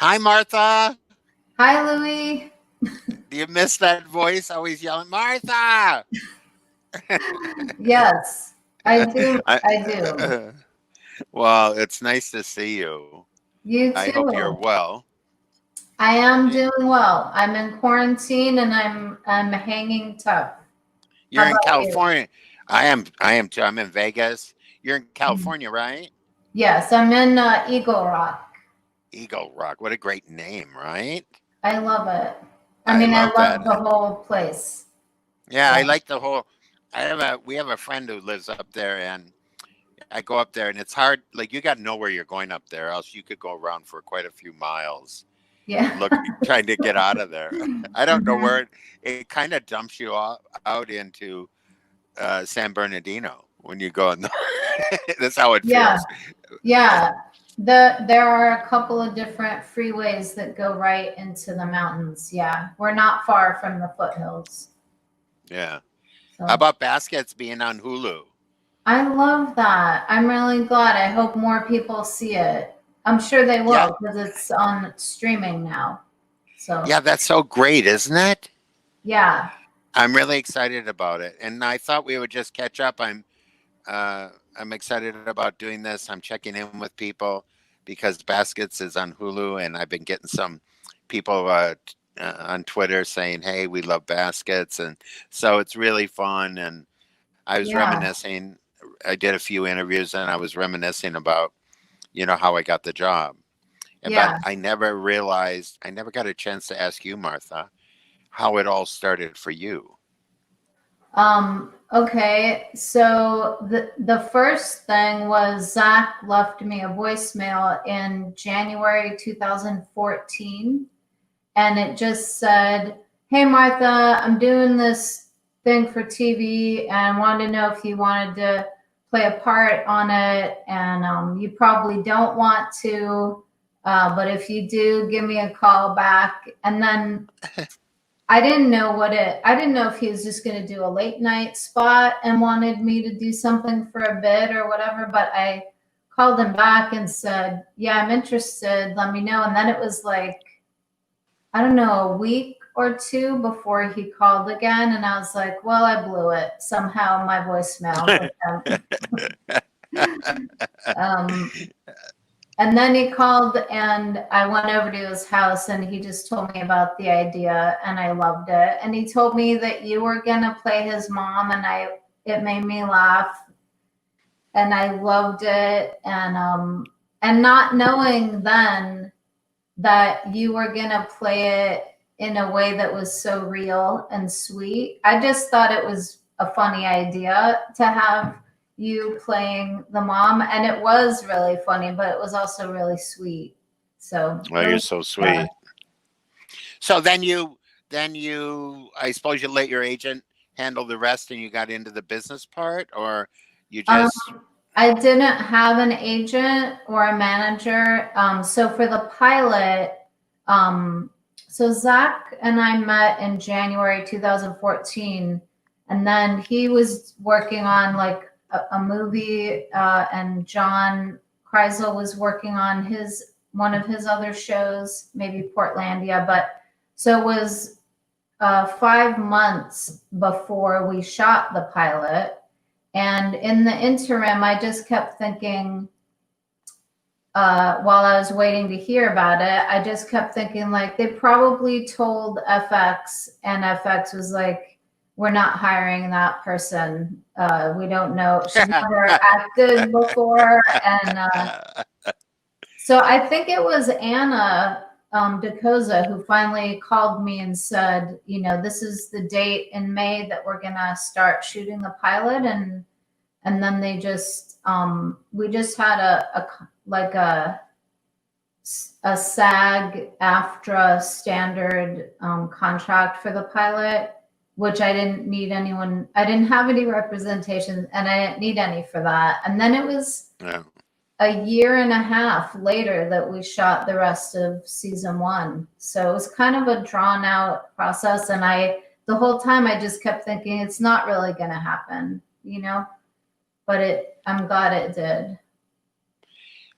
Hi, Martha. Hi, Louie. Do you miss that voice always yelling, Martha? Yes, I do. I, I do. well, it's nice to see you. You I hope you're too. well. I am Y- doing well. I'm in quarantine and I'm hanging tough. How You're in about you? California. I am too. I'm in Vegas. You're in Mhm. California, right? Yes, I'm in Eagle Rock. Eagle Rock. What a great name, right? I love it. I I mean, I love that. love the whole place. Yeah, I Yeah. like the whole. We have a friend who lives up there, and I go up there, and it's hard. Like you got to know where you're going up there, else you could go around for quite a few miles. Yeah. Look, trying to get out of there. I don't know Mhm. where it kind of dumps you out into San Bernardino when you go in. That's how it Yeah. feels. Yeah. There are a couple of different freeways that go right into the mountains. Yeah. We're not far from the foothills. Yeah. How So about Baskets being on Hulu? I love that. I'm really glad. I hope more people see it. I'm sure they Yeah, will because it's on streaming now. So, yeah, that's so great, isn't it? yeah. I'm really excited about it, and I thought we would just catch up. I'm excited about doing this. I'm checking in with people because Baskets is on Hulu, and I've been getting some people on Twitter saying, "Hey, we love Baskets," and so it's really fun. And I was Yeah. reminiscing. I did a few interviews, and I was reminiscing about how I got the job. But Yeah. I never realized, I never got a chance to ask you, Martha, how it all started for you. Okay. So the first thing was Zach left me a voicemail in January 2014, and it just said, "Hey Martha, I'm doing this thing for TV, and I wanted to know if you wanted to play a part on it. And you probably don't want to, but if you do, give me a call back." And then I didn't know if he was just going to do a late night spot and wanted me to do something for a bit or whatever. But I called him back and said, "Yeah, I'm interested. Let me know." And then it was like, I don't know, a week or two before he called again. And I was like, well, I blew it. Somehow my voicemail with him. um, and then he called and I went over to his house and he just told me about the idea and I loved it. And he told me that you were going to play his mom and it made me laugh and I loved it. And not knowing then that you were going to play it in a way that was so real and sweet. I just thought it was a funny idea to have you playing the mom, and it was really funny, but it was also really sweet. So Well, it you're was so fun. sweet. So I suppose you let your agent handle the rest and you got into the business part, or you Um, just, I didn't have an agent or a manager. So for the pilot, um, so Zach and I met in January 2014, and then he was working on like a movie, and John Kreisel was working on his one of his other shows, maybe Portlandia. But so it was 5 months before we shot the pilot. And in the interim, I just kept thinking, while I was waiting to hear about it, I just kept thinking, like, they probably told FX, and FX was like, we're not hiring that person. We don't know. She's never acted before. And so I think it was Anna DeCosa who finally called me and said, this is the date in May that we're going to start shooting the pilot. And then they just we just had a SAG AFTRA standard contract for the pilot, which I didn't need anyone. I didn't have any representation, and I didn't need any for that. And then it was yeah. a year and a half later that we shot the rest of season one. So it was kind of a drawn out process, and the whole time I just kept thinking it's not really going to happen, but I'm glad it did.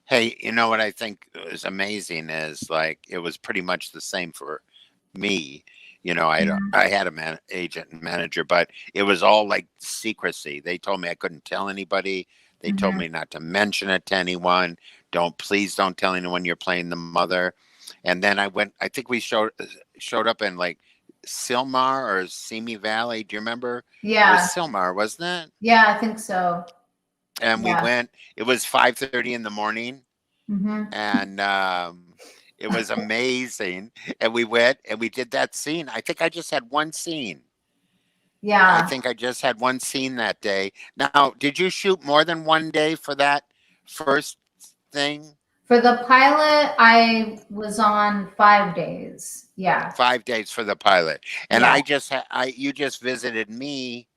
Hey, you know what I think was amazing is like it was pretty much the same for me. You know, Mhm. I had a agent and manager, but it was all like secrecy. They told me I couldn't tell anybody. They told Mhm. me not to mention it to anyone. Please don't tell anyone you're playing the mother. And then I went. I think we showed up in like Silmar or Simi Valley. Do you remember? It was Yeah. Silmar, wasn't it? Yeah, I think so. And we Yeah. went. It was 5:30 in the morning, Mhm. and it was amazing. And we went and we did that scene. I think I just had one scene. I Yeah. think I just had one scene that day. Now, did you shoot more than one day for that first thing? For the pilot, I was on 5 days. Yeah. 5 days for the pilot, and Yeah. I just I you just visited me.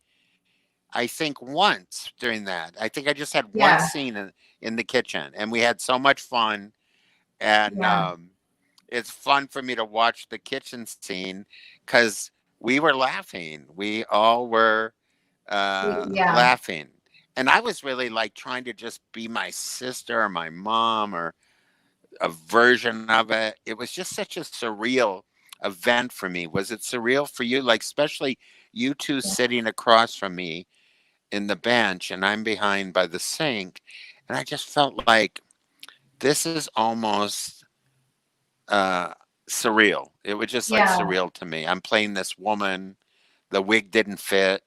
I think once during that. I think I just had one Yeah. scene in the kitchen, and we had so much fun. And Yeah. it's fun for me to watch the kitchen scene because we were laughing. We all were Yeah. laughing. And I was really like trying to just be my sister or my mom or a version of it. It was just such a surreal event for me. Was it surreal for you? Like, especially you two Yeah. sitting across from me in the bench and I'm behind by the sink. And I just felt like this is almost uh, surreal. It was just like Yeah. surreal to me. I'm playing this woman. The wig didn't fit,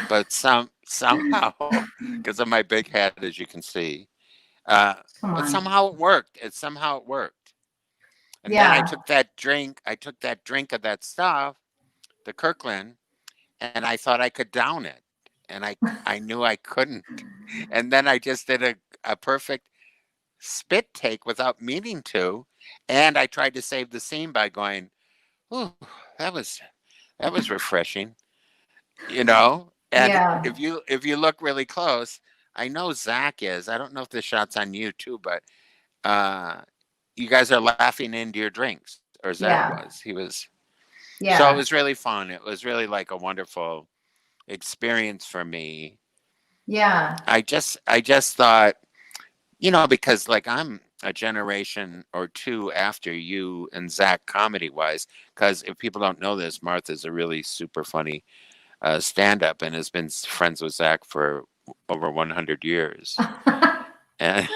but somehow, because of my big head, as you can see, uh, Come but on. somehow it worked. It somehow it worked. And then I Yeah. took that drink. I took that drink of that stuff, the Kirkland, and I thought I could down it, and I knew I couldn't. And then I just did a perfect spit take without meaning to, and I tried to save the scene by going, "Ooh, that was that was refreshing," you know. And Yeah. if you look really close, I know Zach is. I don't know if the shot's on you too, but uh, you guys are laughing into your drinks, or Zach Yeah. was. He was. So it Yeah. was really fun. It was really like a wonderful experience for me. Yeah. I just thought, because like I'm a generation or two after you and Zach comedy wise. Because if people don't know this, Martha's a really super funny stand up and has been friends with Zach for over 100 years. And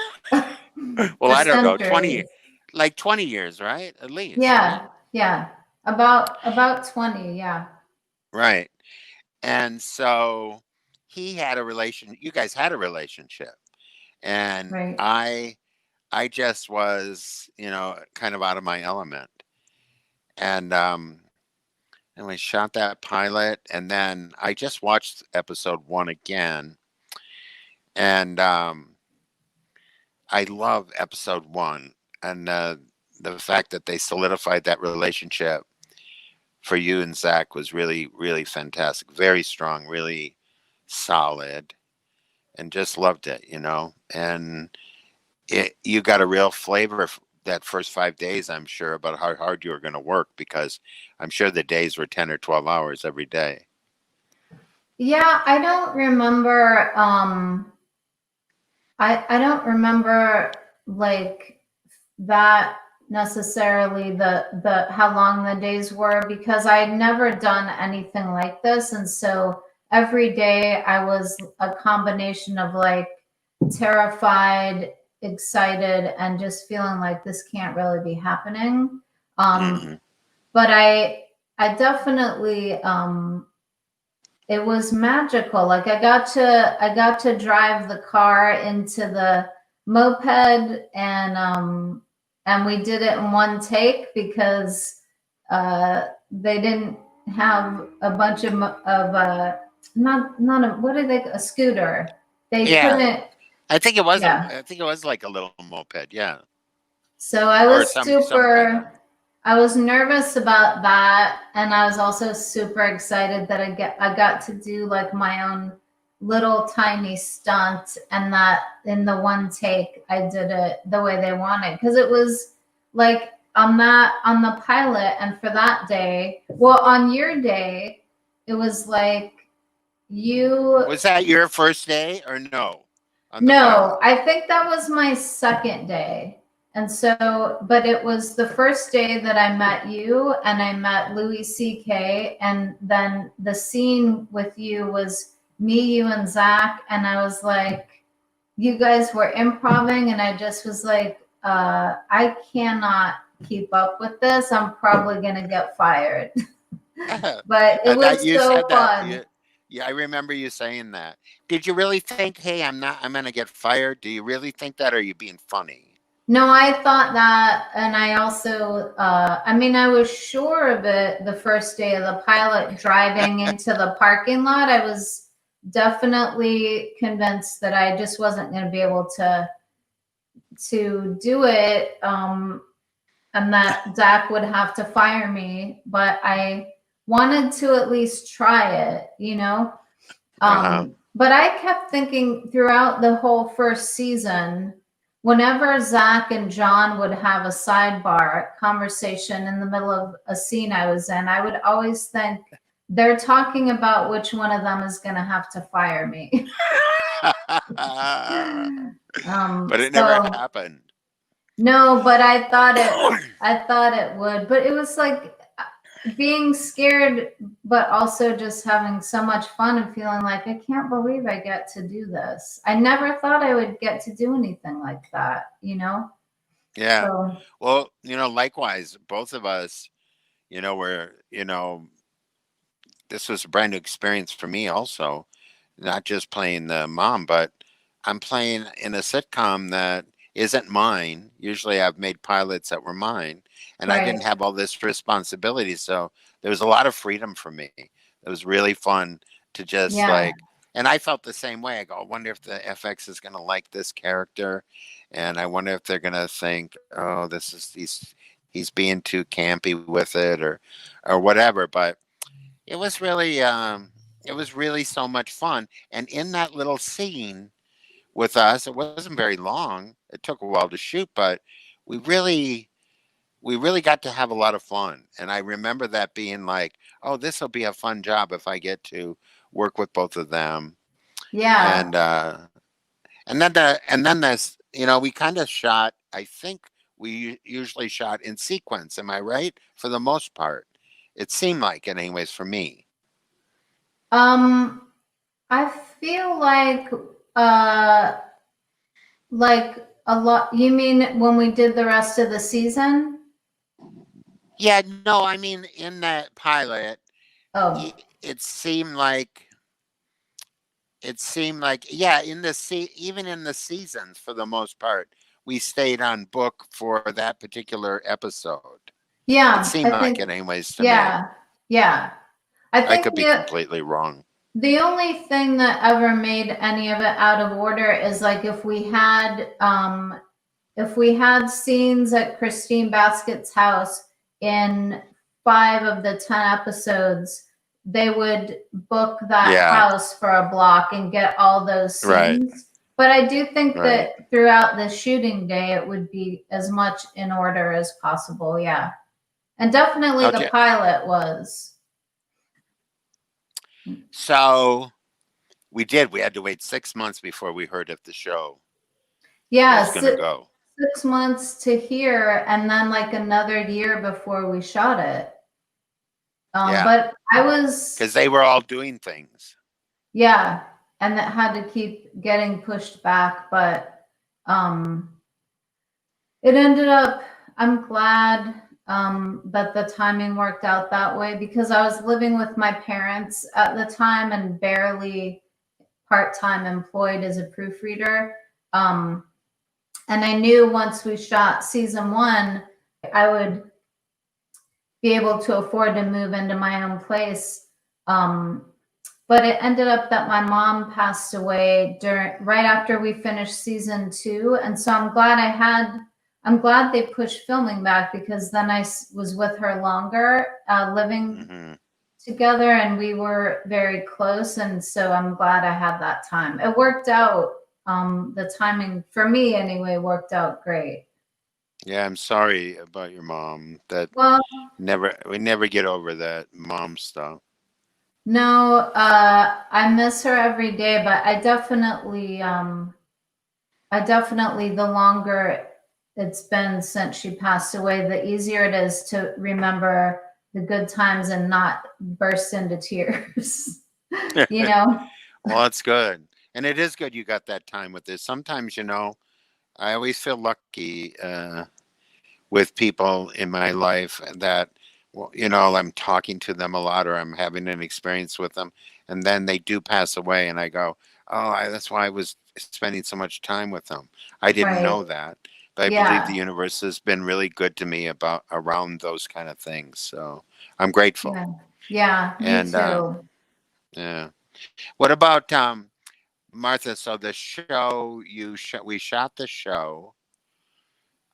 well, For I don't know, 20, centuries. like 20 years, right? At least, right? Yeah. Yeah. About 20. Yeah. Right. And so he had a relation, you guys had a relationship. And Right. I just was, kind of out of my element. And and we shot that pilot, and then I just watched episode one again, and I love episode one, and the fact that they solidified that relationship for you and Zach was really, really fantastic. Very strong, really solid, and just loved it. And you got a real flavor that first 5 days, I'm sure, about how hard you were going to work because I'm sure the days were 10 or 12 hours every day. Yeah, I don't remember I don't remember like that necessarily the how long the days were because I'd never done anything like this, and so every day I was a combination of like terrified, excited, and just feeling like this can't really be happening. Hmm. But I definitely it was magical. Like I got to drive the car into the moped, and we did it in one take because they didn't have a bunch not a what are they, a scooter. They Yeah, couldn't. Yeah. I think it was like a little moped, yeah, So I or was some kind of. super, I was nervous about that, and I was also super excited that I got to do like my own little tiny stunt, and that in the one take I did it the way they wanted because it was like on the pilot, and for that day, well, on your day, it was like you Was that your first day or no? on the pilot? No, I think that was my second day. And so, but it was the first day that I met you and I met Louis C.K. And then the scene with you was me, you, and Zach. And I was like, you guys were improving. And I just was like, I cannot keep up with this. I'm probably going to get fired. But it That was you so said that. fun. Yeah, I remember you saying that. Did you really think, hey, I'm gonna get fired? Do you really think that, or are you being funny? No, I thought that, and I also, I mean, I was sure of it the first day of the pilot driving into the parking lot. I was definitely convinced that I just wasn't going to be able to do it, and that Zach would have to fire me. But I wanted to at least try it, you know. Uh-huh. But I kept thinking throughout the whole first season, whenever Zach and John would have a sidebar conversation in the middle of a scene I was in, I would always think they're talking about which one of them is going to have to fire me. But it never So happened. no, but I thought it would, but it was like being scared, but also just having so much fun and feeling like I can't believe I get to do this. I never thought I would get to do anything like that, you know? Yeah. So Well, likewise, both of us, were, this was a brand new experience for me also, not just playing the mom, but I'm playing in a sitcom that isn't mine. Usually I've made pilots that were mine, and I right. didn't have all this responsibility. So there was a lot of freedom for me. It was really fun to just Yeah. like, and I felt the same way. I go, I wonder if the FX is going to like this character. And I wonder if they're going to think, oh, he's being too campy with it or whatever. But it was really, so much fun. And in that little scene, with us. It wasn't very long. It took a while to shoot, but we really we really got to have a lot of fun. And I remember that being like, oh, this will be a fun job if I get to work with both of them. Yeah. And and then this, we kind of shot. I think we usually shot in sequence. Am I right? For the most part, it seemed like it, anyways, for me. Um, I feel uh like a lot. You mean when we did the rest of the season? Yeah, no, I mean in that pilot, Oh, it seemed like yeah, even in the seasons for the most part we stayed on book for that particular episode. It yeah. seemed I like think it, anyways, to me. yeah, yeah. I I think could be completely wrong. the only thing that ever made any of it out of order is like if we had scenes at Christine Baskett's house in 5 of the 10 episodes, they would book that Yeah, house for a block and get all those right, scenes. But I do think right. that throughout the shooting day, it would be as much in order as possible. Yeah. And definitely the Okay, pilot was. so we had to wait 6 months before we heard if the show Yeah, was going to go. 6 months to here, and then like another year before we shot it. Yeah, But I was, because they were all doing things. yeah, and that had to keep getting pushed back. But um, it ended up, I'm glad that the timing worked out that way because I was living with my parents at the time and barely part-time employed as a proofreader. Um, and I knew once we shot season 1, I would be able to afford to move into my own place. Um, but it ended up that my mom passed away right after we finished season 2, and so I'm glad they pushed filming back because then I was with her longer, living Hmm. together, and we were very close, and so I'm glad I had that time. It worked out. The timing for me anyway worked out great. Yeah, I'm sorry about your mom. That Well, never we never get over that mom stuff. no, I miss her every day, but I definitely I definitely, the longer it's been since she passed away, the easier it is to remember the good times and not burst into tears. You know? Well, it's good. And it is good you got that time with this. Sometimes, I always feel lucky with people in my life that, well, I'm talking to them a lot or I'm having an experience with them. And then they do pass away. And I go, oh, that's why I was spending so much time with them. I didn't Right. know that. But I believe the Yeah. universe has been really good to me about around those kind of things. So I'm grateful. Yeah. Yeah. Me And too. yeah. What about Martha? So the show we shot the show,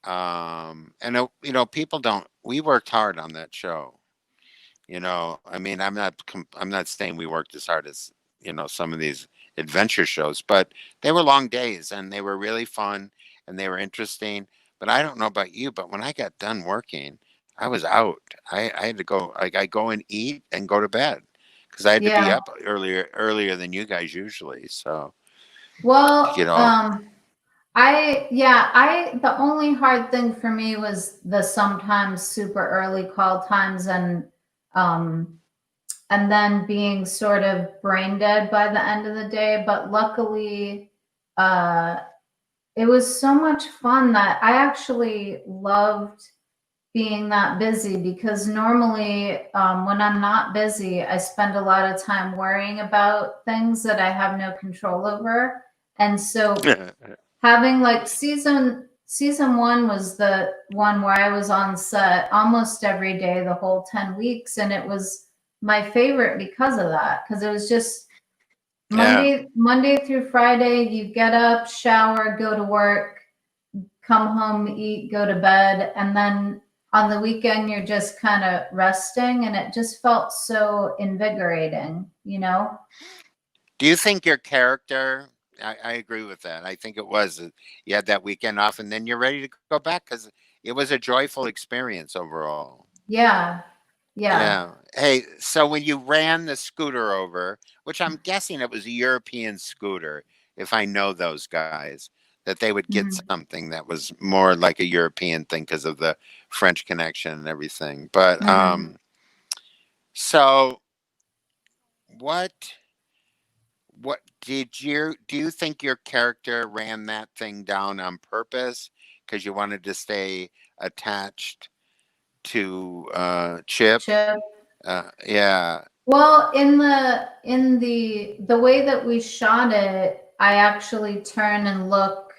and people don't. We worked hard on that show. I mean, I'm not saying we worked as hard as some of these adventure shows, but they were long days and they were really fun and they were interesting. But I don't know about you, but when I got done working, I was out. I had to go. Like I go and eat and go to bed because I had to be Yeah. up earlier than you guys usually. So you Well, know, the only hard thing for me was the sometimes super early call times um, and then being sort of brain dead by the end of the day. But luckily, uh, it was so much fun that I actually loved being that busy because normally when I'm not busy, I spend a lot of time worrying about things that I have no control over. And so having like season one was the one where I was on set almost every day the whole 10 weeks, and it was my favorite because of that, because it was just yeah. Monday through Friday. You get up, shower, go to work, come home, eat, go to bed, and then on the weekend you're just kind of resting, and it just felt so invigorating, you know? Do you think your character? I agree with that. I think it was you had that weekend off, and then you're ready to go back because it was a joyful experience overall. Yeah. Yeah. Yeah. Hey, so when you ran the scooter over, which I'm guessing it was a European scooter, if I know those guys, that they would get Mhm. something that was more like a European thing because of the French connection and everything. But Mhm. so what? What do you think your character ran that thing down on purpose because you wanted to stay attached to Chip? Chip. Yeah. Well, in the way that we shot it, I actually turn and look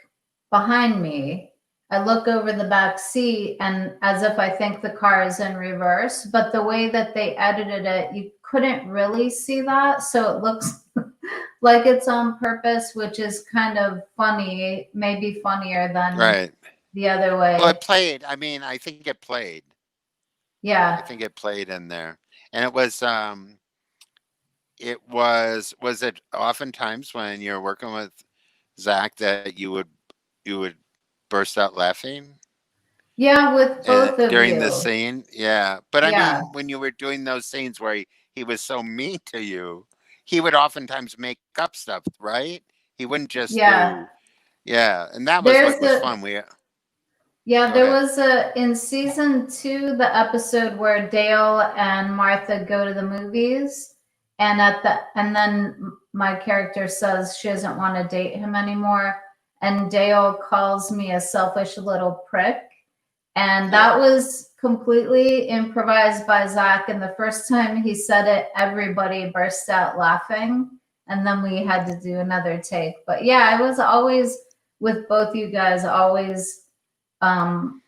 behind me. I look over the back seat and as if I think the car is in reverse, but the way that they edited it, you couldn't really see that, so it looks like it's on purpose, which is kind of funny, maybe funnier than Right. the other Well, way. it played. I mean, I think it played. I Yeah. think it played in there, and it was it oftentimes when you're working with Zach that you would burst out laughing Yeah, with both of during the you. scene. Yeah, but I Yeah. mean, when you were doing those scenes where he was so mean to you, he would oftentimes make up stuff, right? He wouldn't just Yeah. do. Yeah, and that was what There's was a fun. We Yeah, Go there ahead. was in season two, the episode where Dale and Martha go to the movies, and then my character says she doesn't want to date him anymore, and Dale calls me a selfish little prick, and Yeah. that was completely improvised by Zach. And the first time he said it, everybody burst out laughing, and then we had to do another take. But yeah, I was always with both you guys, always um,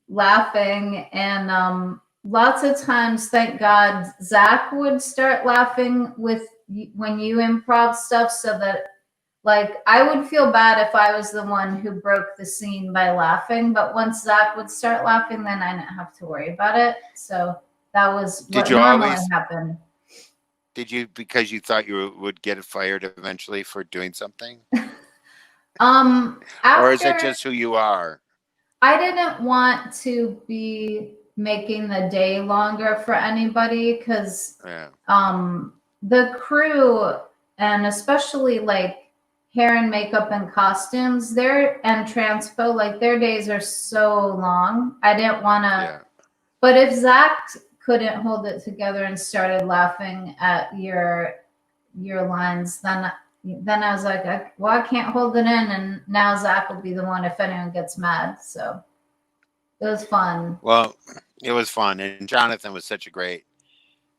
laughing. And lots of times, thank God, Zach would start laughing when you improv stuff, so that like I would feel bad if I was the one who broke the scene by laughing. But once Zach would start laughing, then I didn't have to worry about it. So that was Did what you normally always? happened. Did you because you thought you would get fired eventually for doing something, or is it After just who you are? I didn't want to be making the day longer for anybody because Yeah. the crew, and especially like hair and makeup and costumes, and transpo, like their days are so long. I didn't want to, Yeah. but if Zach couldn't hold it together and started laughing at your lines, then I was like, well, I can't hold it in, and now Zach will be the one if anyone gets mad. So it was fun. Well, it was fun, and Jonathan was such a great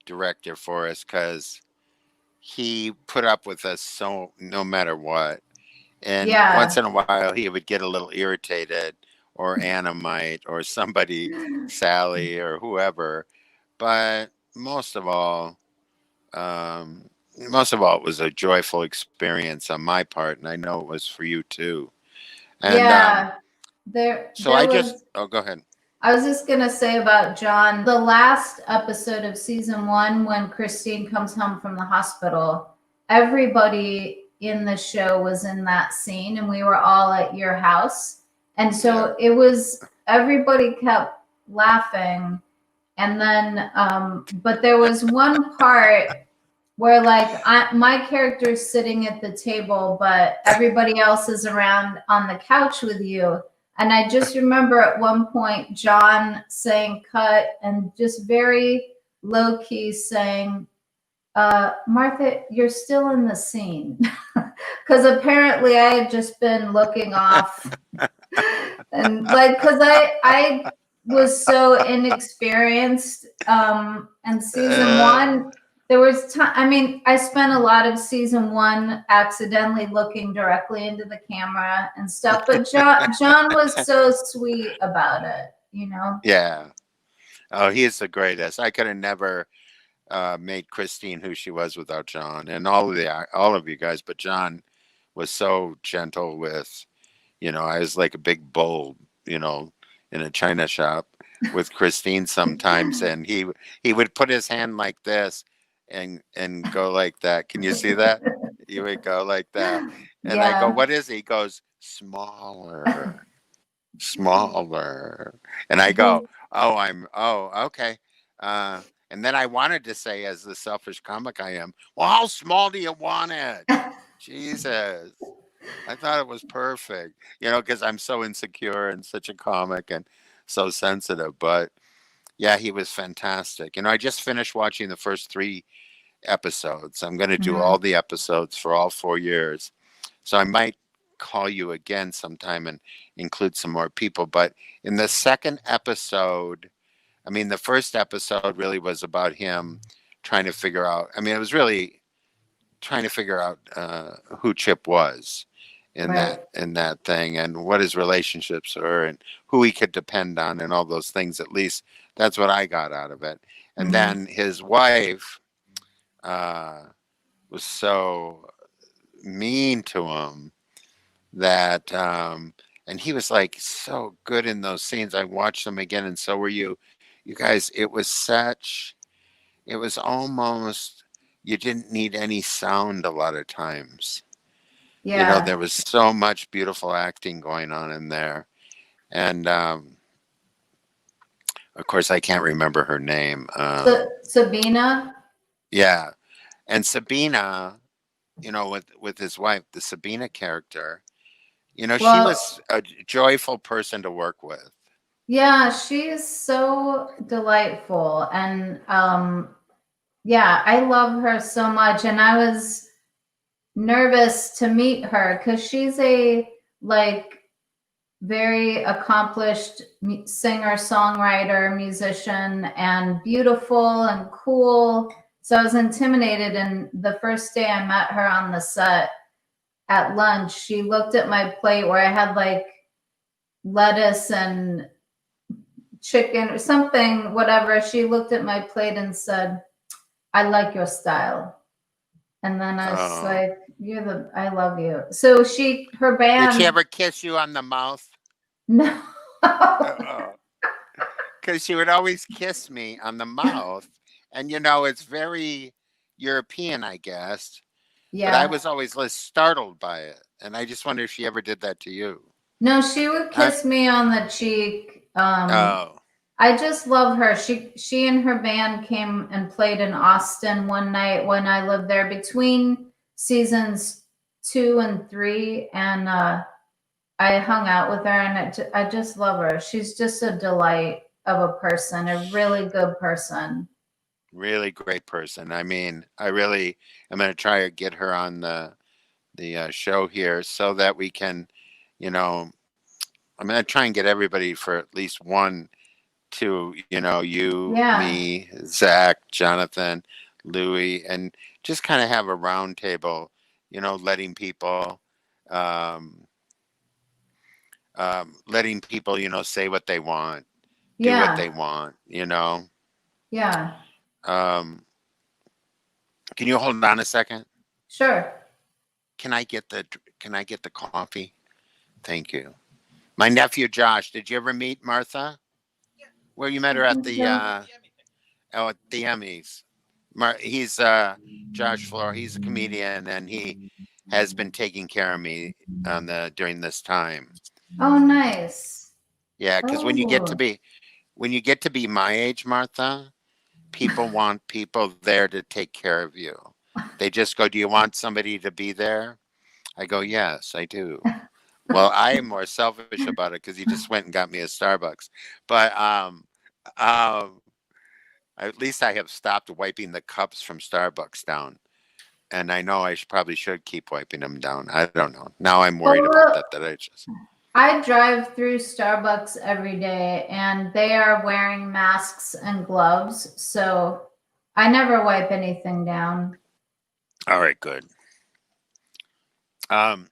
director for us because he put up with us so no matter what. And once Yeah, in a while, he would get a little irritated, or Anamite, or somebody, Sally, or whoever. But um, most of all, it was a joyful experience on my part, and I know it was for you too. And yeah. so There I just, was. oh, go ahead. I was just gonna say about John, the last episode of season one, when Christine comes home from the hospital, everybody in the show was in that scene, and we were all at your house. And Yeah. so it was, everybody kept laughing. And then, but there was one part where, like, my character is sitting at the table, but everybody else is around on the couch with you. And I just remember at one point John saying cut and just very low key saying, Martha, you're still in the scene. Because apparently I had just been looking off. And like, because I was so inexperienced. And season Uh, one, there was time. I mean, I spent a lot of season one accidentally looking directly into the camera and stuff. But John was so sweet about it, you know. yeah. Oh, he is the greatest. I could have never made Christine who she was without John, and all of you guys. But John was so gentle with, I was like a big bull, in a china shop with Christine sometimes, and he would put his hand like this and go like that. Can you see that? He would go like that, and I go, Yeah. "What is he?" He goes, "Smaller, smaller," and I go, The oh, okay." And then I wanted to say, as the selfish comic I am, well, how small do you want it? Jesus. I thought it was perfect, because I'm so insecure and such a comic and so sensitive. But yeah, he was fantastic. I just finished watching the first three episodes. I'm going to do Mhm. all the episodes for all 4 years. So I might call you again sometime and include some more people. But in the second episode, I mean, the first episode really was about him trying to figure out, I mean, it was really trying to figure out who Chip was Right. in that thing, and what his relationships were, and who he could depend on, and all those things. At least that's what I got out of it. And Hmm. then his wife uh, was so mean to him that and he was like so good in those scenes. I watched them again, and so were you guys. It was almost, you didn't need any sound a lot of times. Yeah. There was so much beautiful acting going on in there. And of course, I can't remember her name. Sabina. Yeah. And Sabina, with his wife, the Sabina character, she Well, was a joyful person to work with. yeah, she's so delightful. And yeah, I love her so much. And I was nervous to meet her because she's a like very accomplished singer, songwriter, musician, and beautiful and cool. So I was intimidated. And the first day I met her on the set at lunch, she looked at my plate where I had like lettuce and chicken or something, whatever. She looked at my plate and said, I like your style. And then I was Oh. like, I love you. So her Did she band, ever kiss you on the mouth? no. Oh. Because she would always kiss me on the mouth. And, it's very European, I guess. But I Yeah. was always less startled by it. And I just wonder if she ever did that to you. No, she would I, kiss me on the cheek. oh, I just love her. She and her band came and played in Austin one night when I lived there between seasons 2 and 3, and I hung out with her, and I just love her. She's just a delight of a person, a really good person. Really great person. I mean, I really am going to try to get her on the show here so that we can, you know, I'm going to try and get everybody for at least one, two, you, Yeah, me, Zach, Jonathan, Louie, and just kind of have a round table, letting people, um, letting people, say what they want, do what they yeah, want. yeah. Um, can you hold on a second? Sure. Can I get the can I get the coffee? Thank you. My nephew Josh. Did you ever meet Martha? Well, you met I her at think the so. at the Emmys. He's Josh Floor. He's a comedian, and he has been taking care of me on the during this time. Oh, nice. Yeah, because Oh, when you get to be my age, Martha, people want people there to take care of you. They just go, "Do you want somebody to be there?" I go, "Yes, I do." Well, I am more selfish about it because he just went and got me a Starbucks. But um, at least I have stopped wiping the cups from Starbucks down, and I know probably should keep wiping them down. I don't know. Now I'm worried about well, that. That I just I drive through Starbucks every day, and they are wearing masks and gloves, so I never wipe anything down. all right, good. Um,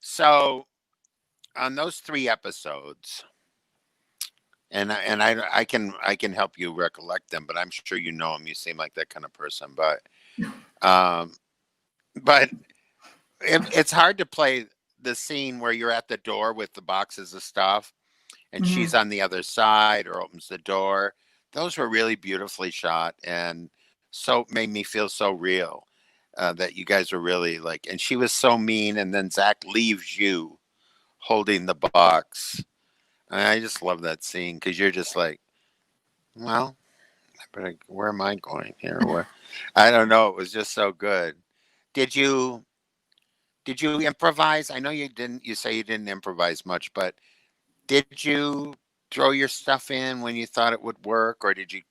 so on those 3 episodes, and I can help you recollect them, but I'm sure you know them. You seem like that kind of person, um, but it's hard to play the scene where you're at the door with the boxes of stuff and she's Mhm. on the other side or opens the door. Those were really beautifully shot and so made me feel so real, that you guys were really like, and she was so mean. And then Zach leaves you holding the box. And I just love that scene because you're just like, well, but where am I going here? Where I don't know. It was just so good. Did you Did you improvise? I know you didn't. You say you didn't improvise much, but did you throw your stuff in when you thought it would work, or did you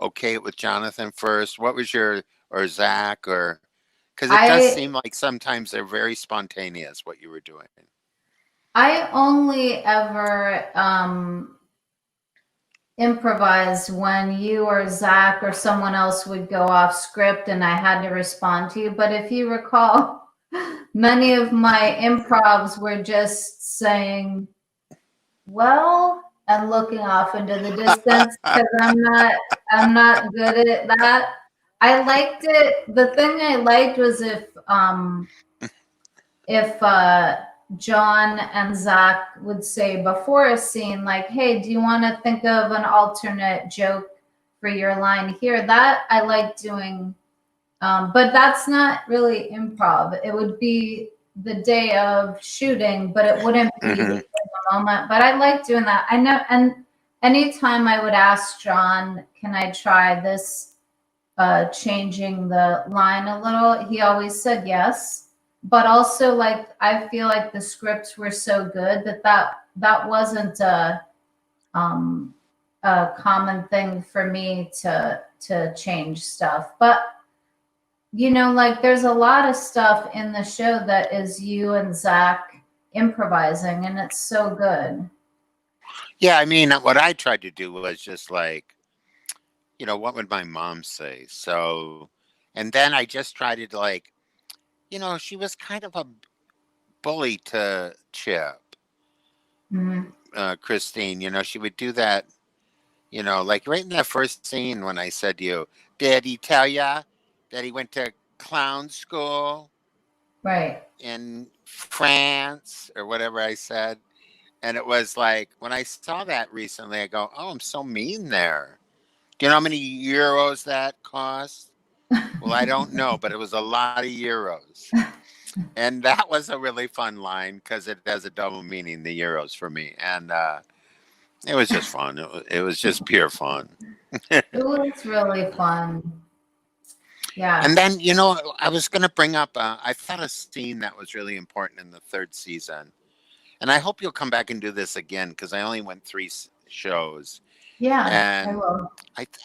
okay it with Jonathan first? What was your or Zach or because it does I seem like sometimes they're very spontaneous what you were doing. I only ever improvised when you or Zach or someone else would go off script and I had to respond to you. But if you recall, many of my improvs were just saying, well, and looking off into the distance because I'm not good at that. I liked it. The thing I liked was if John and Zach would say before a scene, like, hey, do you want to think of an alternate joke for your line here? That I like doing. But that's not really improv. It would be the day of shooting, but it wouldn't be in Hmm. the moment. But I like doing that. I know. And anytime I would ask John, can I try this changing the line a little, he always said yes. But also, like, I feel like the scripts were so good that wasn't um, a common thing for me to change stuff. But like there's a lot of stuff in the show that is you and Zach improvising, and it's so good. Yeah, I mean, what I tried to do was just like, what would my mom say? So, and then I just tried to like, she was kind of a bully to Chip, Mhm. Christine. She would do that. Like right in that first scene when I said to you, did he tell ya that he went to clown school Right. in France or whatever I said? And it was like, when I saw that recently, I go, oh, I'm so mean there. Do you know how many euros that cost? Well, I don't know, but it was a lot of euros. And that was a really fun line because it has a double meaning, the euros for me. And it was just fun. It was just pure fun. It was really fun. Yeah. And then, I was going to bring up, I thought a scene that was really important in the third season. And I hope you'll come back and do this again because I only went three shows. Yeah, I And will.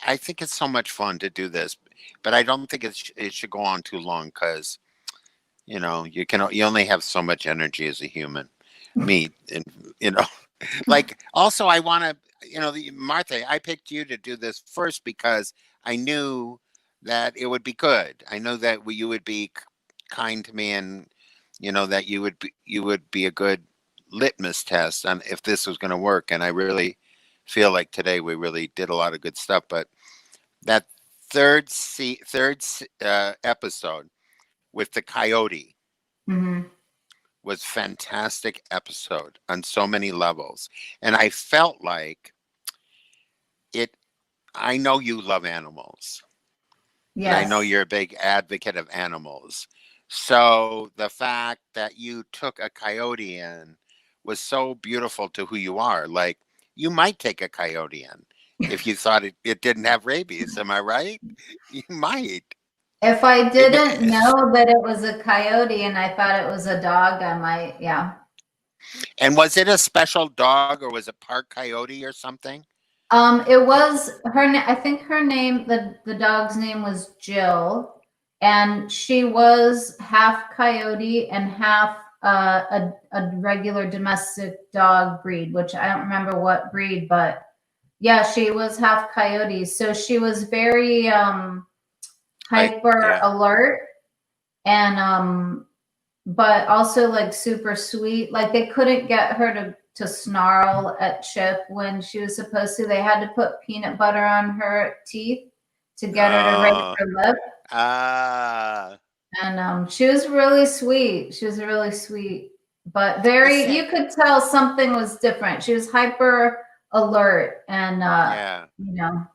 I think it's so much fun to do this, but I don't think it should go on too long because, you only have so much energy as a human. Me, and, you know, like also I want to, Martha, I picked you to do this first because I knew that it would be good. I know that you would be kind to me, and that you would be a good litmus test on if this was going to work. And I really feel like today we really did a lot of good stuff. But that episode with the coyote Hmm. was fantastic episode on so many levels. And I felt like it I know you love animals, and I know Yes. you're a big advocate of animals. So the fact that you took a coyote in was so beautiful to who you are. Like, you might take a coyote in if you thought it didn't have rabies. Am I right? You might. If I It, didn't know that it was a coyote and I thought it was a dog, I might, yeah. and was it a special dog or was it part coyote or something? It was her. I think her name, the dog's name was Jill, and she was half coyote and half a regular domestic dog breed, which I don't remember what breed, but yeah, she was half coyote. So she was very hyper Yeah. alert and but also like super sweet. Like they couldn't get her to snarl at Chip when she was supposed to. They had to put peanut butter on her teeth to get her to raise Oh. her lip. Ah. And she was really sweet. She was really sweet, but The very, same. you could tell something was different. She was hyper alert and Yeah. you know,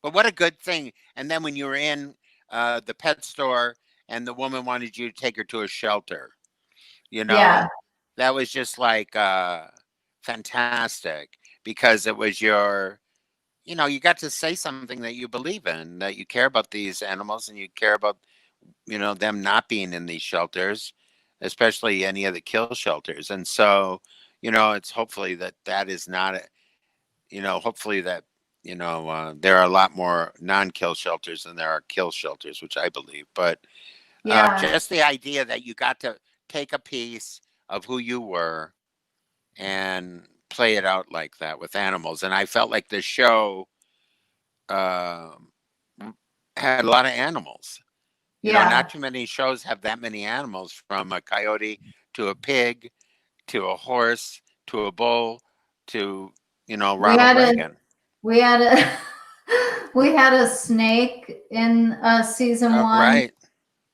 But what a good thing. And then when you were in the pet store and the woman wanted you to take her to a shelter, you yeah, know, that was just like fantastic because it was you got to say something that you believe in, that you care about these animals and you care about, them not being in these shelters, especially any of the kill shelters. And so, it's hopefully that is not hopefully that there are a lot more non-kill shelters than there are kill shelters, which I believe. But yeah, just the idea that you got to take a piece of who you were and play it out like that with animals, and I felt like the show um, had a lot of animals. yeah. Not too many shows have that many animals, from a coyote to a pig to a horse to a bull to We Ronald had a Reagan. we had a we had a snake in season one, Right.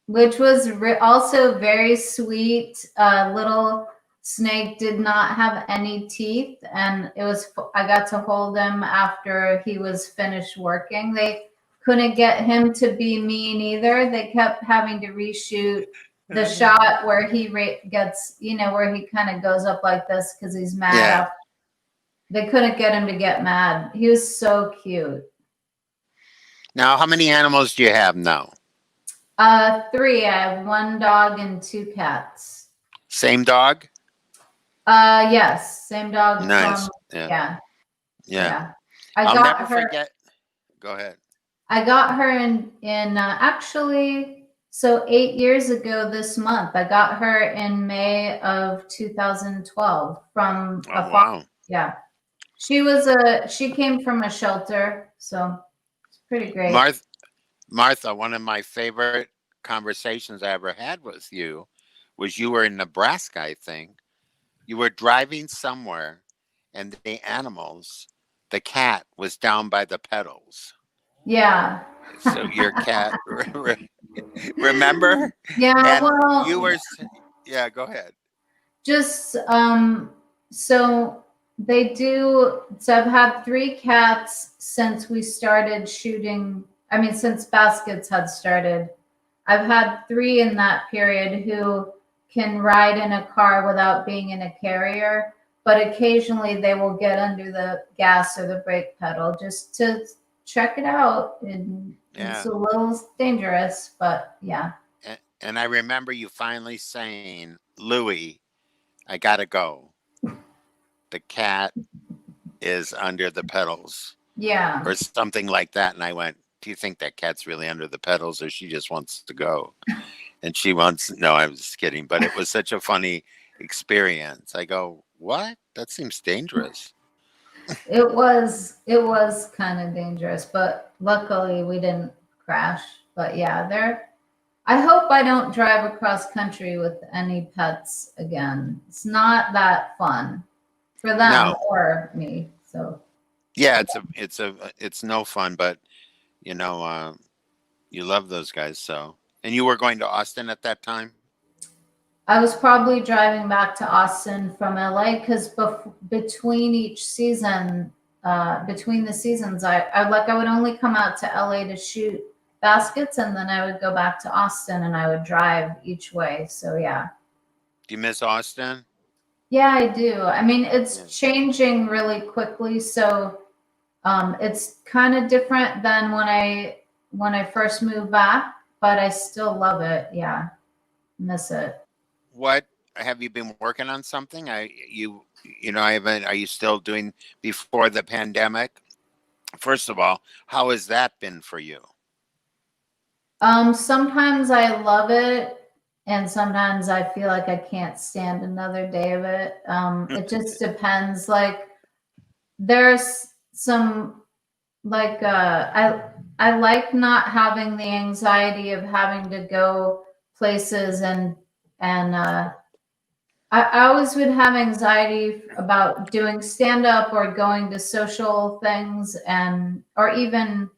which was also very sweet. Little snake did not have any teeth, and I got to hold him after he was finished working. They couldn't get him to be mean either. They kept having to reshoot the shot where he gets, where he kind of goes up like this because he's mad. Yeah. After they couldn't get him to get mad. He was so cute. Now, how many animals do you have now? Three. I have one dog and two cats. Same dog? Yes, same dog from, Nice. Yeah. yeah, Yeah. yeah. I I'll never got her. forget. Go ahead. I got her in actually, so 8 years ago this month. I got her in May of 2012 from Oh, a farm. wow. Yeah, she came from a shelter, so it's pretty great. Martha, Martha, one of my favorite conversations I ever had with you was you were in Nebraska, I think. You were driving somewhere, and the cat was down by the pedals. Yeah. So your cat, remember? Yeah, And well, you were, yeah, go ahead. just so so I've had three cats since we started shooting. I mean, since Baskets had started. I've had three in that period who can ride in a car without being in a carrier, but occasionally they will get under the gas or the brake pedal just to check it out. And It's Yeah. a little dangerous, but yeah. And I remember you finally saying, Louie, I gotta go. The cat is under the pedals Yeah. or something like that. And I went, do you think that cat's really under the pedals or she just wants to go? And she wants, no, I was just kidding. But it was such a funny experience. I go, what? That seems dangerous. It was kind of dangerous, but luckily we didn't crash. But yeah, there I hope I don't drive across country with any pets again. It's not that fun for them No. or me. So Yeah, it's no fun, but you know, you love those guys. So, and you were going to Austin at that time? I was probably driving back to Austin from LA because between each season, between the seasons, I would only come out to LA to shoot baskets, and then I would go back to Austin, and I would drive each way. So yeah, Do you miss Austin? yeah, I do. I mean, it's Yeah. changing really quickly, so it's kind of different than when I first moved back, but I still love it. Yeah, miss it. What have you been working on something? I haven't. Are you still doing before the pandemic? First of all, how has that been for you? Sometimes I love it, and sometimes I feel like I can't stand another day of it. It just depends. Like there's some like I like not having the anxiety of having to go places and I always would have anxiety about doing stand up or going to social things and or even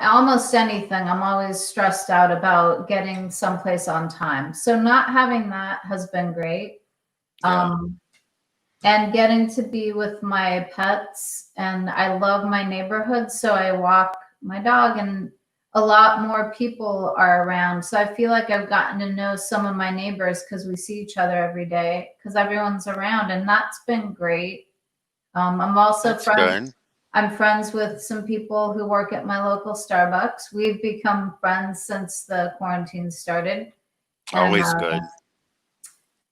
almost anything. I'm always stressed out about getting someplace on time. So not having that has been great. Yeah, Um, and getting to be with my pets. And I love my neighborhood. So I walk my dog, and a lot more people are around. So I feel like I've gotten to know some of my neighbors because we see each other every day because everyone's around. And that's been great. I'm also that's good. I'm friends with some people who work at my local Starbucks. We've become friends since the quarantine started. And Always good.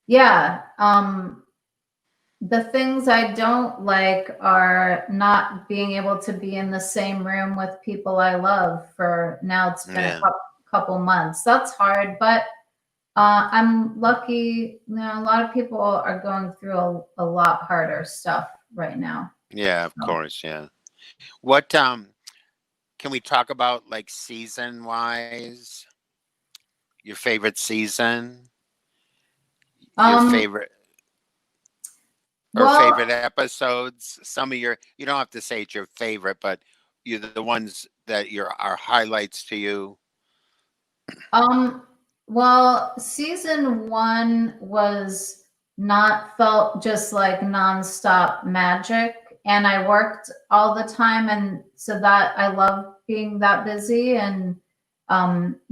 yeah, the things I don't like are not being able to be in the same room with people I love for now it's been a Yeah, couple months. That's hard, but I'm lucky. A lot of people are going through a lot harder stuff right now. yeah, of So. course. Yeah. What can we talk about like season wise? Your favorite season? Your Um, favorite or well, favorite episodes? Some of your you don't have to say it's your favorite, but you the ones that your are highlights to you. Um, well, season one was not felt just like nonstop magic, and I worked all the time, and so that I love being that busy and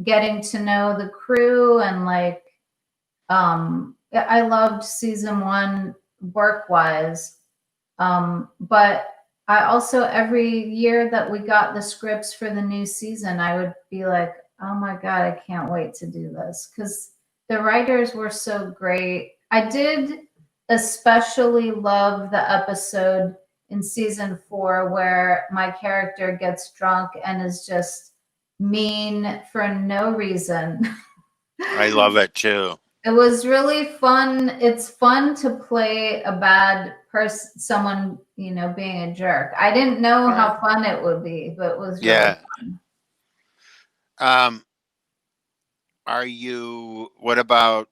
getting to know the crew and I loved season one work wise. But I also, every year that we got the scripts for the new season, I would be like, oh my God, I can't wait to do this because the writers were so great. I did especially love the episode in season four where my character gets drunk and is just mean for no reason. I love it too. It was really fun. It's fun to play a bad person, someone, being a jerk. I didn't know Yeah. how fun it would be, but it was really Yeah. fun. Um, are you what about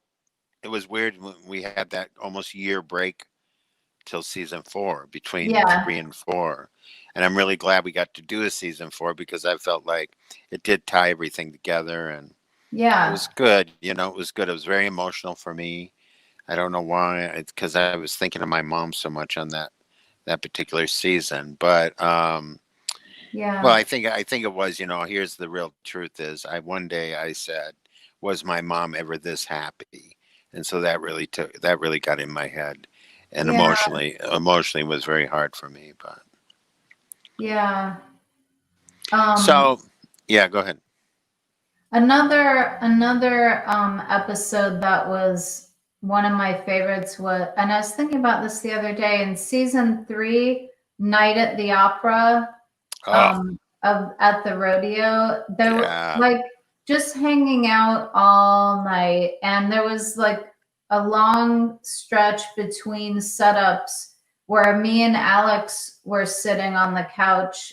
it was weird when we had that almost year break till season four between Yeah, three and four. And I'm really glad we got to do a season four because I felt like it did tie everything together and it yeah, was good. It was good. It was very emotional for me. I don't know why. It's because I was thinking of my mom so much on that particular season. But well, yeah, I think it was. Here's the real truth: is I one day I said, "Was my mom ever this happy?" And so that really got in my head, and yeah, emotionally was very hard for me. But yeah. Um, So, yeah, go ahead. another episode that was one of my favorites was, and I was thinking about this the other day in season 3, Night at the Opera, Oh, of at the rodeo. There were yeah. like just hanging out all night, and there was like a long stretch between setups where me and Alex were sitting on the couch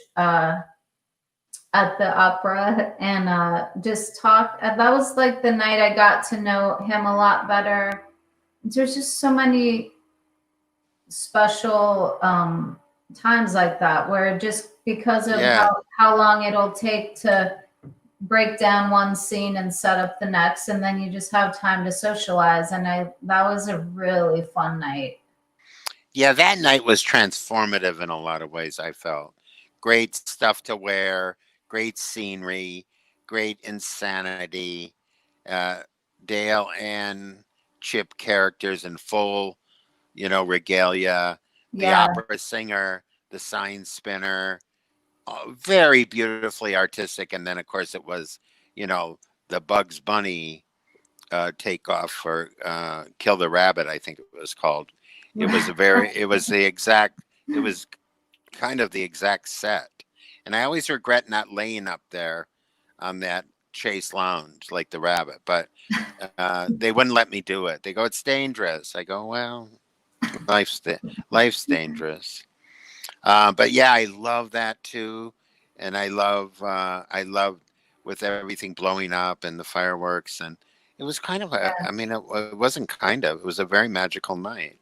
at the opera and just talk. That was like the night I got to know him a lot better. There's just so many special times like that where just because of Yeah. how long it'll take to break down one scene and set up the next, and then you just have time to socialize. And I that was a really fun night. Yeah, that night was transformative in a lot of ways, I felt. Great stuff to wear, great scenery, great insanity. Uh, Dale and Chip characters in full, regalia. The Yeah, opera singer, the sign spinner, very beautifully artistic. And then, of course, it was, you know, the Bugs Bunny takeoff for Kill the Rabbit, I think it was called. It was kind of the exact set. And I always regret not laying up there on that chase lounge like the rabbit, but they wouldn't let me do it. They go, it's dangerous. I go, well, life's dangerous. But yeah, I love that too. And I love with everything blowing up and the fireworks. And it was kind of I mean, it wasn't kind of, it was a very magical night.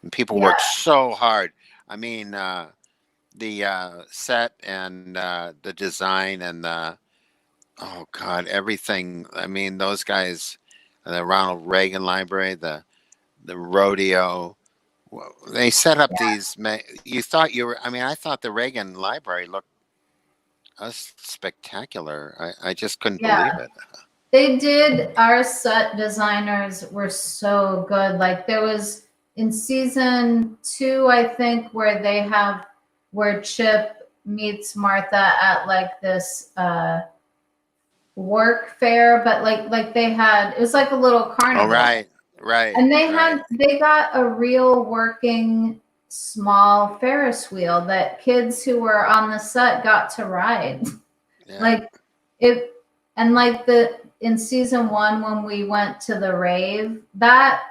And people yeah, worked so hard. I mean, the set and the design and oh God, everything. I mean, those guys, the Ronald Reagan Library, the rodeo. They set up yeah, these. You thought you were. I mean, I thought the Reagan Library looked spectacular. I just couldn't yeah. believe it. They did. Our set designers were so good. Like there was in season 2, I think, where they have where Chip meets Martha at like this work fair, but like they had it was like a little Oh, carnival. right, right, And right. they got a real working small Ferris wheel that kids who were on the set got to ride. Yeah. Like it and like the in season 1 when we went to the rave, that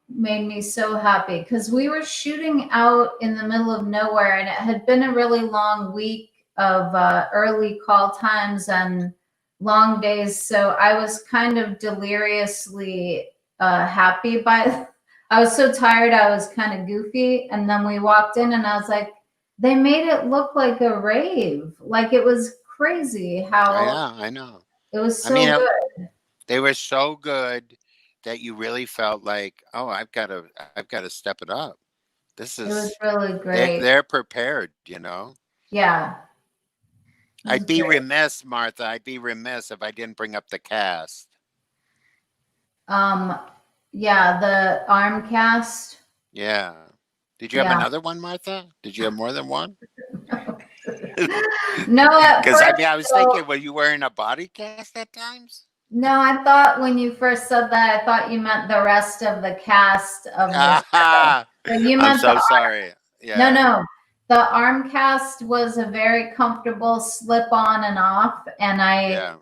made me so happy because we were shooting out in the middle of nowhere and it had been a really long week of early call times and long days. So I was kind of deliriously happy by I was so tired, I was kind of goofy. And then we walked in and I was like, they made it look like a rave. Like it was crazy how I know. it was I mean, so good. they were so good that you really felt like, oh, I've got to step it up. This It was is really they great. they're prepared, you know. Yeah, it was I'd be great. remiss, Martha. I'd be remiss if I didn't bring up the cast. Um, yeah, the arm cast. Yeah. Did you have Yeah. another one, Martha? Did you have more than one? No, at Because I first, mean, I was so thinking, were you wearing a body cast at times? no, I thought when you first said that, I thought you meant the rest of the cast of the show. Ah, So you I'm meant the so sorry. no, Yeah, no. The arm cast was a very comfortable slip on and off, and I yeah.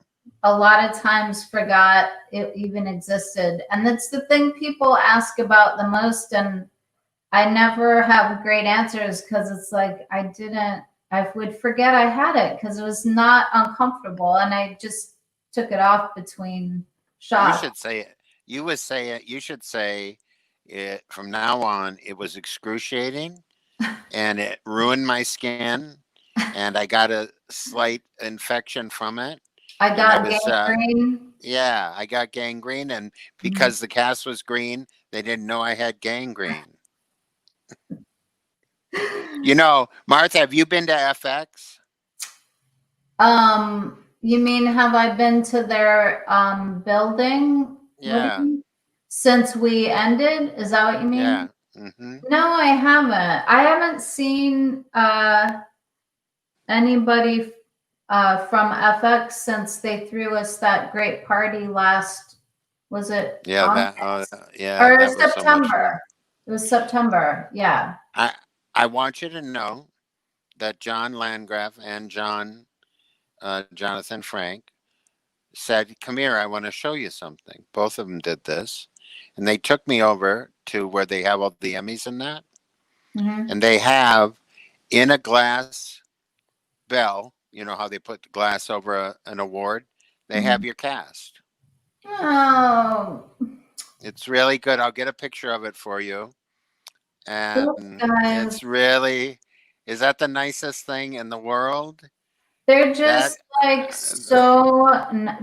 a lot of times forgot it even existed. And that's the thing people ask about the most, and I never have great answers because it's like I would forget I had it because it was not uncomfortable and I just took it off between You shots. should say it. You would say it. You should say it from now on. It was excruciating and it ruined my skin and I got a slight infection from it. I And I got was, gangrene. yeah, I got gangrene. And Mhm. because the cast was green, they didn't know I had gangrene. Martha, have you been to FX? You mean have I been to their building? What do you Yeah, mean? Since we ended? Is that what you yeah. mean? Hmm. No, I haven't. I haven't seen anybody. from FX, since they threw us that great party last, was it Yeah, August yeah, or that was so much fun. September? It was September. Yeah. I I want you to know that John Landgraf and Jonathan Frank said, "Come here, I want to show you something." Both of them did this, and they took me over to where they have all the Emmys and that, Hmm. and they have in a glass bell. You know how they put the glass over an award? They Hmm. have your cast. Oh, It's really good. I'll get a picture of it for you. those And guys, it's really, is that the nicest thing in the world? they're That, just like so,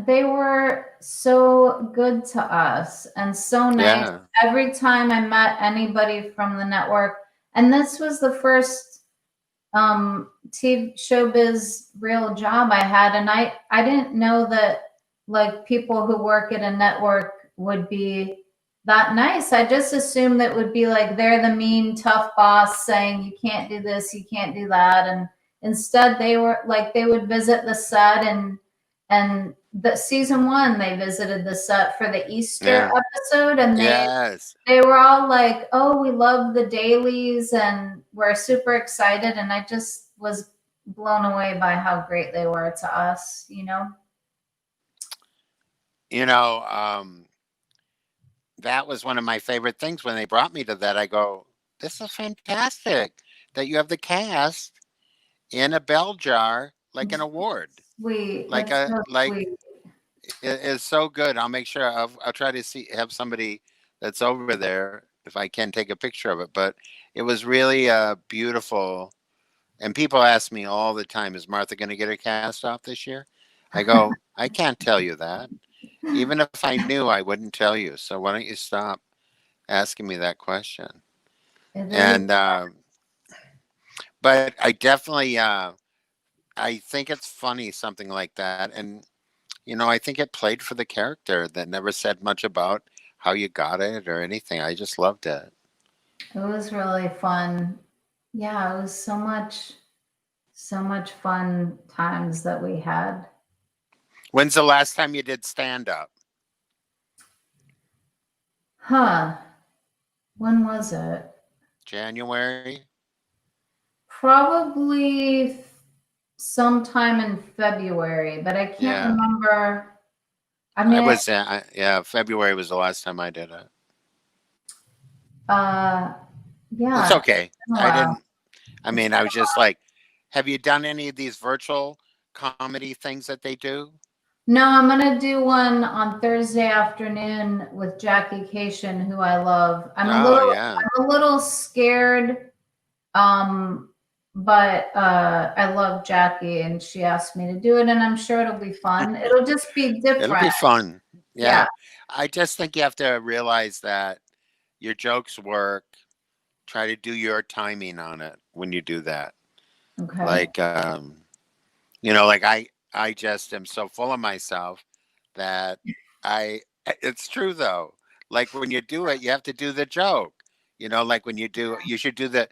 they were so good to us and so nice. yeah, Every time I met anybody from the network, and this was the first TV showbiz real job I had, and I didn't know that like people who work at a network would be that nice. I just assumed that would be like they're the mean tough boss saying you can't do this, you can't do that, and instead they were like they would visit the set, and the season one they visited the set for the Easter yeah, episode, and yes. they were all like, "Oh, we love the dailies and we're super excited." And I just was blown away by how great they were to us, you know? You know, that was one of my favorite things when they brought me to that. I go, this is fantastic that you have the cast in a bell jar like an award. Sweet. Like That's a so like sweet. it is so good. I'll make sure I'll try to see have somebody that's over there if I can take a picture of it. But it was really beautiful. And people ask me all the time, "Is Martha going to get her cast off this year?" I go, "I can't tell you that. Even if I knew, I wouldn't tell you. So why don't you stop asking me that question?" It is. And but I definitely I think it's funny something like that. And you know, I think it played for the character that never said much about how you got it or anything. I just loved it. It was really fun. Yeah, it was so much fun times that we had. When's the last time you did stand up? Huh. When was it? January? Probably sometime in February, but I can't Yeah. remember. I I mean, was, yeah, February was the last time I did it. uh, It's yeah, it's okay. been a I while. didn't, I It's mean, I was just like, have you done any of these virtual comedy things that they do? No, I'm gonna do one on Thursday afternoon with Jackie Cation, who I love. Oh, yeah. I'm a little scared, um, but I love Jackie, and she asked me to do it, and I'm sure it'll be fun. It'll just be It'll different. be fun. Yeah. Yeah. I just think you have to realize that your jokes work. Try to do your timing on it when you do that. Okay. Like, you know, like I just am so full of myself that I, it's true though. Like when you do it, you have to do the joke. You know, like when you do, you should do the,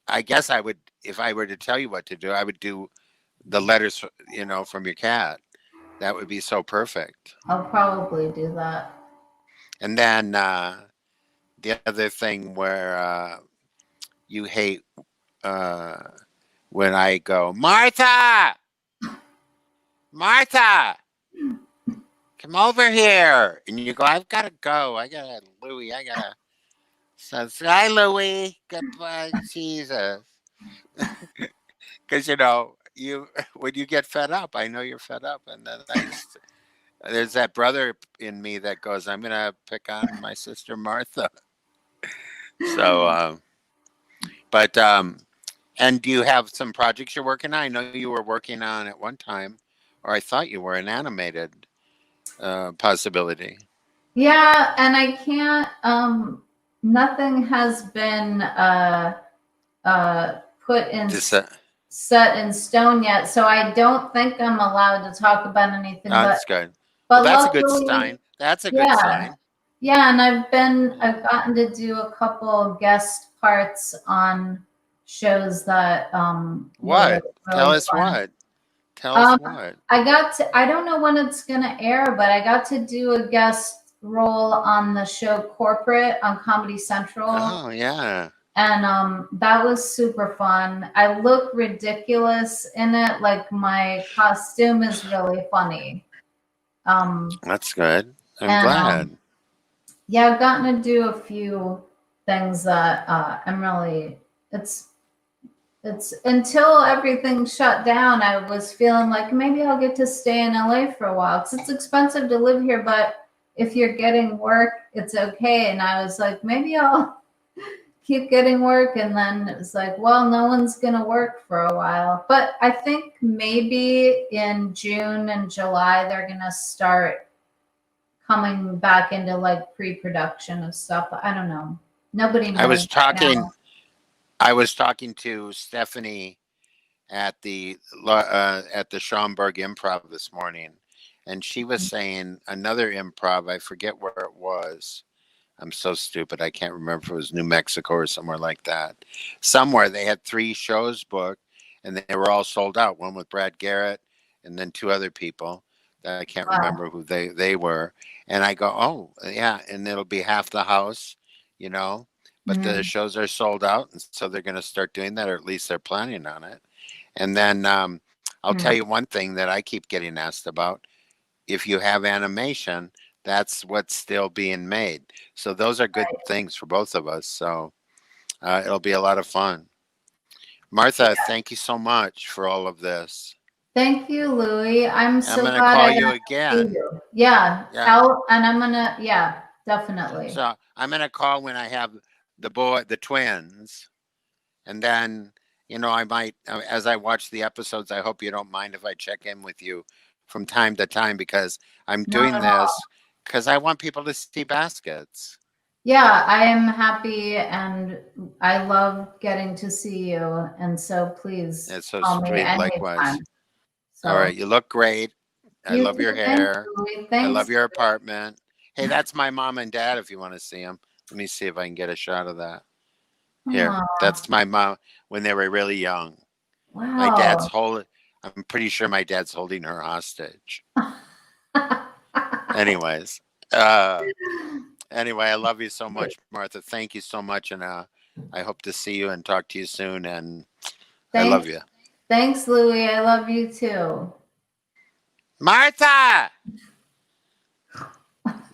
I guess I would, if I were to tell you what to do, I would do the letters, you know, from your cat. That would be so perfect. I'll probably do that. And then the other thing where you hate uh, when I go, Martha, Martha, come over here. And you go, I've got to go. I got to, Louie, I got to. So, hi, Louie. Goodbye, Jesus. Because, you know, you when you get fed up, I know you're fed up. And then there's that brother in me that goes, I'm going to pick on my sister Martha. So, but, and do you have some projects you're working on? I know you were working on at one time, or I thought you were an animated possibility. Yeah, and I can't. Nothing has been put in Just set in stone yet, so I don't think I'm allowed to talk about anything. But that's good. Well, but that's a good luckily, sign. That's a good yeah, sign. yeah, and I've gotten to do a couple guest parts on shows that were What? Tell really us fun. what. Tell us what. I don't know when it's gonna air, but I got to do a guest role on the show Corporate on Comedy Central. Oh yeah. And that was super fun. I look ridiculous in it. Like my costume is really funny. That's good. I'm And glad. yeah, I've gotten to do a few things that I'm really. It's until everything shut down. I was feeling like maybe I'll get to stay in LA for a while because it's expensive to live here. But if you're getting work, it's okay. And I was like, maybe I'll keep getting work. And then it was like, well, no one's going to work for a while. But I think maybe in June and July, they're going to start coming back into like pre-production of stuff. I don't know. Nobody I knows was right talking. now. I was talking to Stephanie at the Schaumburg Improv this morning, and she was saying another improv. I forget where it was. I'm so stupid. I can't remember if it was New Mexico or somewhere like that. Somewhere they had 3 shows booked, and they were all sold out. One with Brad Garrett, and then 2 other people that I can't Wow. remember who they were. And I go, oh yeah, and it'll be half the house, you know. But the Mm, shows are sold out, and so they're going to start doing that, or at least they're planning on it. And then I'll tell mm. you one thing that I keep getting asked about. If you have animation, that's what's still being made. So those are good Right. things for both of us. So it'll be a lot of fun. Martha, thank you so much for all of this. Thank you, Louie. I'm I'm so going to glad call I you got to see again. you. Yeah, Yeah. and I'm gonna, yeah, definitely. So I'm going to call when I have the twins. And then, I might, as I watch the episodes, I hope you don't mind if I check in with you from time to time because I'm Not doing at all. this because I want people to see baskets. Yeah, I am happy and I love getting to see you. And so please It's so call me sweet. Likewise. anytime. All So right. You look great. I you love too. your Thanks, hair. Louie. I Thanks. love your apartment. Hey, that's my mom and dad if you want to see them. Let me see if I can get a shot of that. Here. Aw, That's my mom when they were really young. My dad's wow. holding, I'm pretty sure my dad's holding her hostage. Anyways. Uh, Anyway, I love you so much, Martha. Thank you so much. And I hope to see you and talk to you soon. And I love Thanks. you. Thanks, Louie. I love you too. Martha!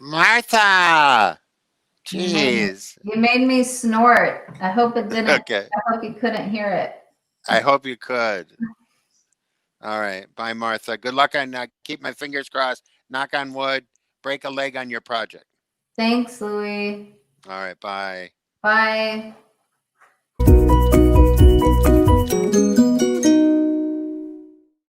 Martha! You made me, Jeez. you made me snort. Okay. I hope you couldn't hear it. I hope you could. All right. Bye, Martha. Good luck on keep my fingers crossed. Knock on wood. Break a leg on your project. Thanks, Louie. All right. Bye. Bye.